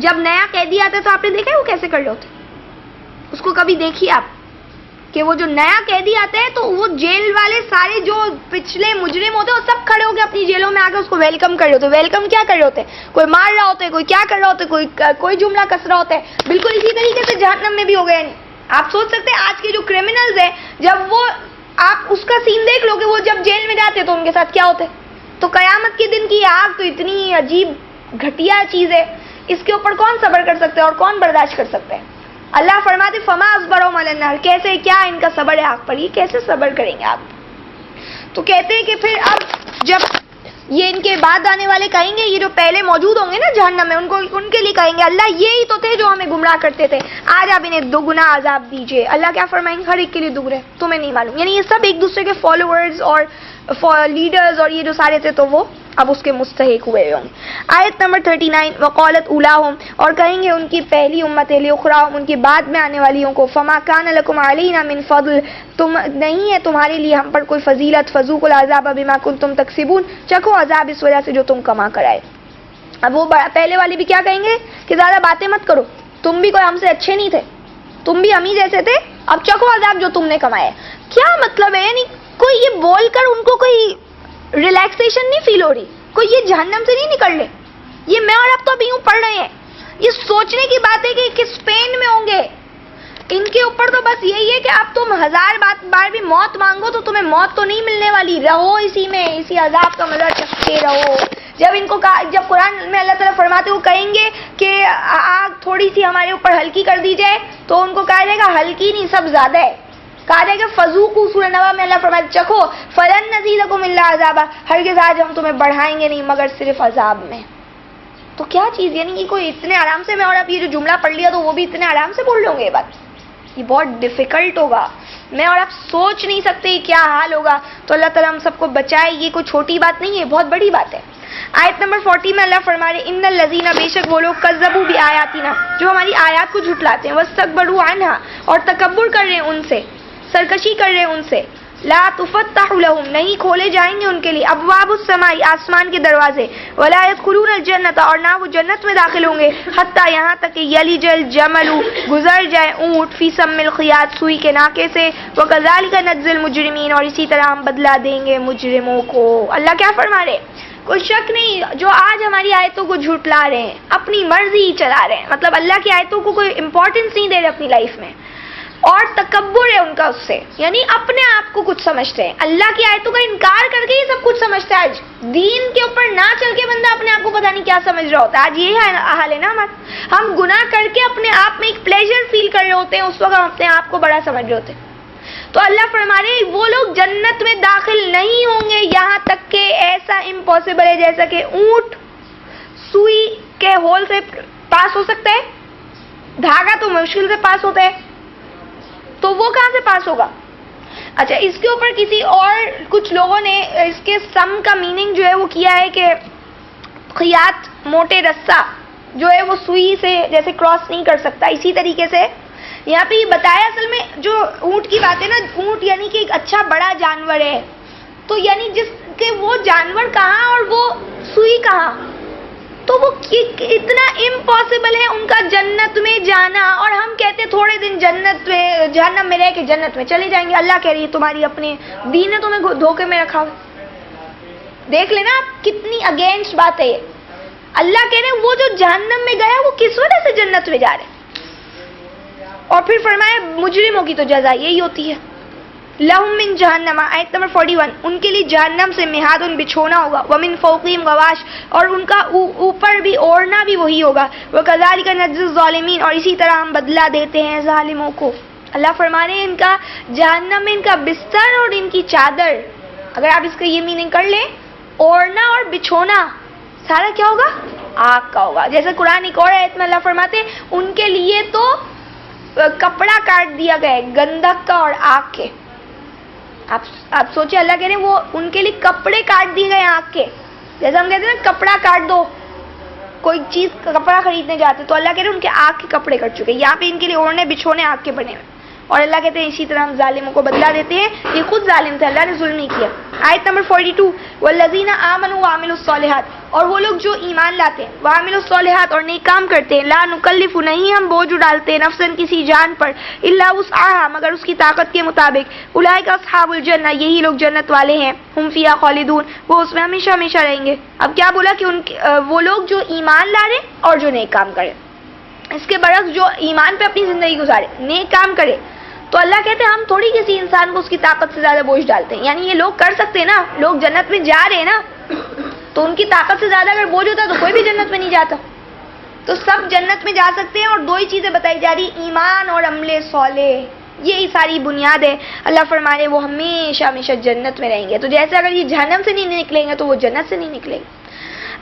جب نیا قیدی آتا ہے تو آپ نے دیکھا ہے وہ کیسے کر رہے ہوتے؟ اس کو کبھی دیکھیے آپ کہ وہ جو نیا قیدی آتا ہے تو وہ جیل والے سارے جو پچھلے مجرم ہوتے ہیں وہ سب کھڑے ہو کے اپنی جیلوں میں آ کے اس کو ویلکم کر رہے ہوتے. ویلکم کیا کر رہے ہوتے ہیں؟ کوئی مار رہا ہوتا ہے, کوئی کیا کر رہا ہوتا ہے, کوئی جملہ کس رہا ہوتا ہے. بالکل اسی طریقے سے جہنم میں بھی ہو گئے. آپ سوچ سکتے ہیں آج کے جو کرمنلز ہیں, جب وہ آپ اس کا سین دیکھ لو کہ وہ جب جیل میں جاتے تو ان کے ساتھ کیا ہوتا ہے. تو قیامت کے دن کی آگ تو اتنی عجیب گھٹیا چیز ہے, اس کے اوپر کون صبر کر سکتے ہیں اور کون برداشت کر سکتے ہیں؟ اللہ فرماتے فما اصبرهم علی النار, کیسے کیا ان کا صبر ہے آگ پر, یہ کیسے صبر کریں گے آپ؟ تو کہتے ہیں کہ پھر اب جب یہ ان کے بعد آنے والے کہیں گے, یہ جو پہلے موجود ہوں گے نا جہنم میں, ان کے لیے کہیں گے اللہ یہی تو تھے جو ہمیں گمراہ کرتے تھے, آج آپ انہیں دوگنا عذاب دیجئے. اللہ کیا فرمائیں گے؟ ہر ایک کے لیے دوگنے, تمہیں نہیں معلوم. یعنی یہ سب ایک دوسرے کے فالوورز اور لیڈرز اور یہ جو سارے تھے تو وہ اب اس کے مستحق ہوئے ہوں. آیت نمبر 39 وقالت اولاہم, اور کہیں گے ان کی پہلی امت لاخراہم, ان کی بعد میں آنے والیوں کو, فما کان لکم علینا من فضل, تم نہیں ہے تمہارے لیے ہم پر کوئی فضیلت, فذوقوا العذاب بما کنتم تکسبون, چکھو عذاب اس وجہ سے جو تم کما کر آئے. اب وہ پہلے والے بھی کیا کہیں گے کہ زیادہ باتیں مت کرو, تم بھی کوئی ہم سے اچھے نہیں تھے, تم بھی ہم ہی جیسے تھے, اب چکھو عذاب جو تم نے کمایا. کیا مطلب ہے؟ یعنی کوئی یہ بول کر ان کو کوئی ریلیکسیشن نہیں فیل ہو رہی, کوئی یہ جہنم سے نہیں نکل رہے. یہ میں اور اب تو ابھی یوں پڑھ رہے ہیں, یہ سوچنے کی بات ہے کہ کس پین میں ہوں گے. ان کے اوپر تو بس یہی ہے کہ اب تم 1000 بار بھی موت مانگو تو تمہیں موت تو نہیں ملنے والی, رہو اسی میں, اسی عذاب کا مزہ چکھتے رہو. جب ان کو جب قرآن میں اللہ تعالیٰ فرماتے وہ کہیں گے کہ آگ تھوڑی سی ہمارے اوپر ہلکی کر دی جائے, تو ان کو کہا جائے گا ہلکی نہیں سب زیادہ ہے. کہا جائے گا فذوقوا, سورہ نبا میں اللہ فرماتے چکھو, فلن نزیدکم الا عذابا, ہرگز آج ہم تمہیں بڑھائیں گے نہیں مگر صرف عذاب میں. تو کیا چیز, یعنی کہ کوئی اتنے آرام سے, میں اور اب یہ جو جملہ پڑھ لیا تو وہ بھی اتنے آرام سے بول رہے ہوں گے. یہ بات یہ بہت ڈیفیکلٹ ہوگا, میں اور آپ سوچ نہیں سکتے کیا حال ہوگا. تو اللہ تعالیٰ ہم سب کو بچائے, یہ کوئی چھوٹی بات نہیں ہے, بہت بڑی بات ہے. آیت نمبر 40 میں اللہ فرما رہے ان الذین, بے شک وہ لوگ کذبوا بآیاتنا, جو ہماری آیات کو جھٹلاتے ہیں, واستکبروا عنہا, اور تکبر کر رہے ہیں ان سے, سرکشی کر رہے ہیں ان سے. لا تفتح لهم, نہیں کھولے جائیں گے ان کے لیے, ابواب السماء, آسمان کے دروازے, ولا يدخلون الجنت, اور نہ وہ جنت میں داخل ہوں گے, حتی یہاں تک کہ یلج الجمل, گزر جائے اونٹ, فی سم الخیاط, سوئی کے ناکے سے, وکذالک نجزی المجرمین, اور اسی طرح ہم بدلہ دیں گے مجرموں کو. اللہ کیا فرما رہے؟ کوئی شک نہیں جو آج ہماری آیتوں کو جھٹلا رہے ہیں, اپنی مرضی ہی چلا رہے ہیں, مطلب اللہ کی آیتوں کو کوئی امپورٹنس نہیں دے رہے اپنی لائف میں, اور تکبر ہے ان کا اس سے, یعنی اپنے آپ کو کچھ سمجھتے ہیں. اللہ کی آیتوں کا انکار کر کے یہ سب کچھ سمجھتا ہے. آج دین کے اوپر نہ چل کے بندہ اپنے آپ کو پتہ نہیں کیا سمجھ رہا ہوتا ہے. آج یہ حال ہے نا ہمارا, ہم گناہ کر کے اپنے آپ میں ایک پلیجر فیل کر رہے ہوتے ہیں, اس وقت ہم اپنے آپ کو بڑا سمجھ رہے ہوتے ہیں. تو اللہ فرما رہے وہ لوگ جنت میں داخل نہیں ہوں گے یہاں تک کہ ایسا امپاسبل ہے جیسا کہ اونٹ سوئی کے ہول سے پاس ہو سکتا ہے, دھاگا تو مشکل سے پاس ہوتا ہے, تو وہ کہاں سے پاس ہوگا؟ اچھا, اس کے اوپر کسی اور کچھ لوگوں نے اس کے سم کا میننگ جو ہے وہ کیا ہے کہ خیاط, موٹے رسہ جو ہے وہ سوئی سے جیسے کراس نہیں کر سکتا, اسی طریقے سے یہاں پہ یہ بتایا. اصل میں جو اونٹ کی بات ہے نا, اونٹ یعنی کہ ایک اچھا بڑا جانور ہے, تو یعنی جس کے وہ جانور کہاں اور وہ سوئی کہاں, تو وہ اتنا امپاسبل ہے ان کا جنت میں جانا. اور ہم کہتے تھوڑے دن جنت میں, جہنم میں رہ کے جنت میں چلے جائیں گے. اللہ کہہ رہی ہے تمہاری اپنے دین نے تمہیں دھوکے میں رکھا ہو. دیکھ لینا آپ کتنی اگینسٹ بات ہے یہ. اللہ کہہ رہے ہیں وہ جو جہنم میں گیا وہ کس وجہ سے جنت میں جا رہے ہیں. اور پھر فرمایا مجرموں کی تو جزا یہی ہوتی ہے. لہم من جہنم, آیت نمبر 41, ان کے لیے جہنم سے مہاد بچھونا ہوگا, ومن فوقہم غواش, اور ان کا اوپر بھی اوڑھنا بھی وہی ہوگا, وکذالک نجزی الظالمین, اور اسی طرح ہم بدلہ دیتے ہیں ظالموں کو. اللہ فرما رہے ہیں ان کا جہنم میں ان کا بستر اور ان کی چادر, اگر آپ اس کا یہ میننگ کر لیں, اوڑھنا اور بچھونا سارا کیا ہوگا؟ آگ کا ہوگا. جیسے قرآن ایک اور آیت میں اللہ فرماتے ہیں ان کے لیے تو کپڑا کاٹ دیا گیا ہے گندھک کا اور آگ کے. آپ سوچیں, اللہ کہہ رہے ہیں وہ ان کے لیے کپڑے کاٹ دیے گئے آگ کے. جیسے ہم کہتے ہیں نا کپڑا کاٹ دو, کوئی چیز کپڑا خریدنے جاتے, تو اللہ کہہ رہے ہیں ان کے آگ کے کپڑے کٹ چکے. یہاں پہ ان کے لیے اوڑھنے بچھونے آگ کے بنے ہوئے. اور اللہ کہتے ہیں اسی طرح ہم ظالموں کو بدلہ دیتے ہیں. یہ خود ظالم تھے, اللہ نے ظلم نہیں کیا. آیت نمبر 42 والذین آمنوا وعملوا الصالحات, اور وہ لوگ جو ایمان لاتے ہیں, وعملوا الصالحات اور نیک کام کرتے ہیں, لا نکلف نہیں ہم بوجھ ڈالتے, نفسن کسی جان پر, الا وسعها مگر اس کی طاقت کے مطابق, اولئک اصحاب الجنہ یہی لوگ جنت والے ہیں, ہم فیہا خالدون وہ اس میں ہمیشہ ہمیشہ رہیں گے. اب کیا بولا کہ وہ لوگ جو ایمان لا رہے اور جو نیک کام کرے. اس کے برعکس جو ایمان پہ اپنی زندگی گزارے, نیک کام کرے, تو اللہ کہتے ہیں ہم تھوڑی کسی انسان کو اس کی طاقت سے زیادہ بوجھ ڈالتے ہیں. یعنی یہ لوگ کر سکتے ہیں نا, لوگ جنت میں جا رہے ہیں نا, تو ان کی طاقت سے زیادہ اگر بوجھ ہوتا تو کوئی بھی جنت میں نہیں جاتا. تو سب جنت میں جا سکتے ہیں, اور دو ہی چیزیں بتائی جا رہی, ایمان اور عمل صالح, یہی ساری بنیاد ہے. اللہ فرما رہے وہ ہمیشہ ہمیشہ جنت میں رہیں گے. تو جیسے اگر یہ جہنم سے نہیں نکلیں گے تو وہ جنت سے نہیں نکلیں گے.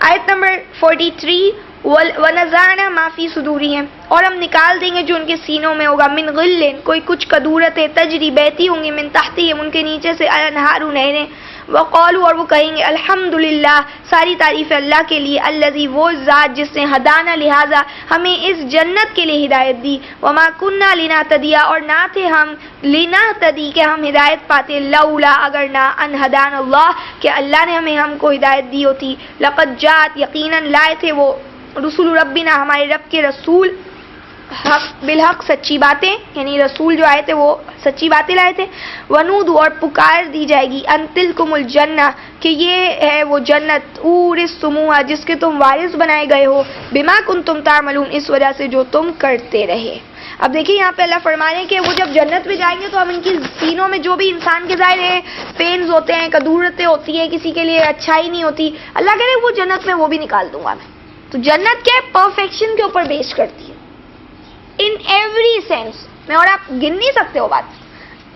آیت نمبر 43 وَنَزَعْنَا مَا فِي صُدُورِهِمْ, اور ہم نکال دیں گے جو ان کے سینوں میں ہوگا, من غل کوئی کچھ کدورتیں, تجری بہتی ہوں گی, من تحتہم ان کے نیچے سے, الانہار نہریں, وقالوا اور وہ کہیں گے الحمدللہ ساری تعریف اللہ کے لیے, الذی وہ ذات جس نے ہدانا لہذا ہمیں اس جنت کے لیے ہدایت دی, وما کننا لنہتدی اور نہ تھے ہم لنہتدی کہ ہم ہدایت پاتے, لولا اگر نہ ان ہدان اللہ کہ اللہ نے ہم کو ہدایت دی ہوتی, لقد جاءت یقیناً لائے تھے وہ رسول ربنا ہمارے رب کے رسول, حق بالحق سچی باتیں, یعنی رسول جو آئے تھے وہ سچی باتیں لائے تھے. ونودو اور پکار دی جائے گی, ان تلکم الجنہ کہ یہ ہے وہ جنت, اورثتموہا جس کے تم وارث بنائے گئے ہو, بما کنتم تعملون اس وجہ سے جو تم کرتے رہے. اب دیکھیں یہاں پہ اللہ فرما رہے ہیں کہ وہ جب جنت میں جائیں گے تو ہم ان کی سینوں میں جو بھی انسان کے ظاہر ہے پینز ہوتے ہیں, کدورتیں ہوتی ہیں, کسی کے لیے اچھائی نہیں ہوتی, اللہ کہہ رہے وہ جنت میں وہ بھی نکال دوں گا میں. تو جنت کیا ہے, پرفیکشن کے اوپر بیس کرتی ہے ان ایوری سینس میں, اور آپ گن نہیں سکتے وہ بات.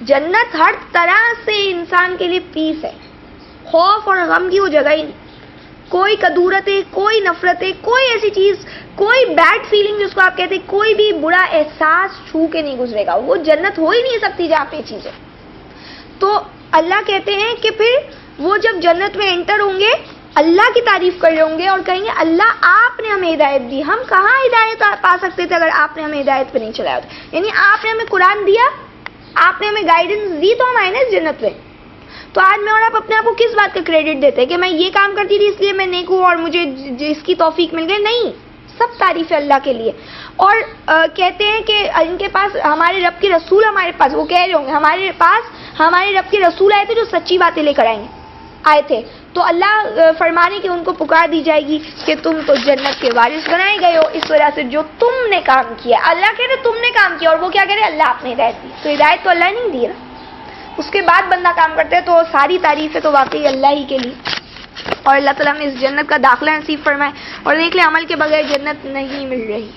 جنت ہر طرح سے انسان کے لیے پیس ہے, خوف اور غم کی وہ جگہ ہی نہیں, کوئی کدورتیں, کوئی نفرتیں, کوئی ایسی چیز, کوئی بیڈ فیلنگ جس کو آپ کہتے ہیں, کوئی بھی برا احساس چھو کے نہیں گزرے گا. وہ جنت ہو ہی نہیں سکتی جہاں پہ چیزیں. تو اللہ کہتے ہیں کہ پھر وہ جب جنت میں انٹر ہوں گے اللہ کی تعریف کر رہے ہوں گے اور کہیں گے اللہ آپ نے ہمیں ہدایت دی, ہم کہاں ہدایت پا سکتے تھے اگر آپ نے ہمیں ہدایت پہ نہیں چلایا ہوتا. یعنی آپ نے ہمیں قرآن دیا, آپ نے ہمیں گائیڈنس دی تو ہم آئے نا اس جنت میں. تو آج میں اور آپ اپنے آپ کو کس بات کا کریڈٹ دیتے ہیں کہ میں یہ کام کرتی تھی اس لیے میں نیک ہوں اور مجھے اس کی توفیق مل گئی؟ نہیں, سب تعریف ہے اللہ کے لیے. اور کہتے ہیں کہ ان کے پاس ہمارے رب کے رسول, ہمارے پاس وہ کہہ رہے ہوں گے ہمارے پاس ہمارے رب کے رسول آئے تھے جو سچی باتیں لے کر آئے تھے. تو اللہ فرمانے کہ ان کو پکار دی جائے گی کہ تم تو جنت کے وارث بنائے گئے ہو اس وجہ سے جو تم نے کام کیا. اللہ کہہ رہے تم نے کام کیا, اور وہ کیا کہہ رہے اللہ آپ نے ہدایت دی. تو ہدایت تو اللہ نے نہیں دی نا, اس کے بعد بندہ کام کرتے ہے. تو ساری تعریف ہے تو واقعی اللہ ہی کے لیے. اور اللہ تعالیٰ نے اس جنت کا داخلہ نصیب فرمائے. اور دیکھ لیں عمل کے بغیر جنت نہیں مل رہی.